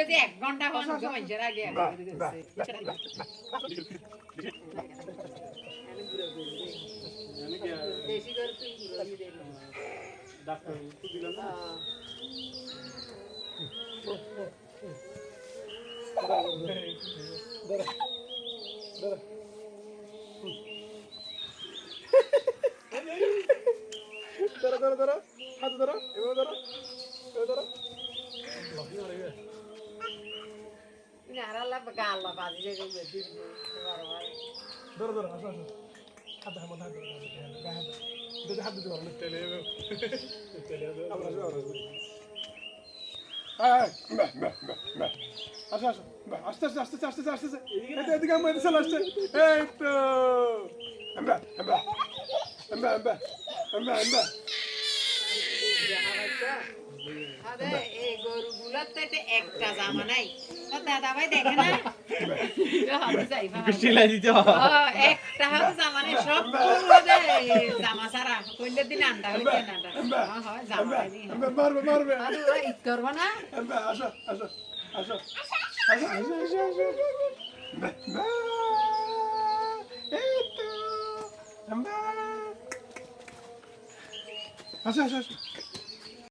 যে 1 ঘন্টা হন ঘুমাইছেন আগে দেশি করে তুই ঘুরাবি দে ডাক্তার তো দিলাম না ধরো হাত ধরো এভাবে ধরো ধরো নারালা গালা বাজি যে বেশি বারবার ধরো ধরো আসো আসো হাত ধরো হাত ধরো গায়ে হাত দিতে পারো তেলে তেলে আমরা আসো আসো আস্তে আস্তে আস্তে আস্তে আস্তে আস্তে এদিকে আমি চলে আসছে এই তো আরে এই গরুগুলোর তো একটা জামা নাই দাদা ভাই দেখে না একটা জামা নাই সব জামা সারা কইলে দিন আন্ডা হইতে না জামা মারবে মারবে আর ওরা ঈদ করবো না আসো আসো আসো আসো আসো আসো আসো এই তো আসো আসো আসো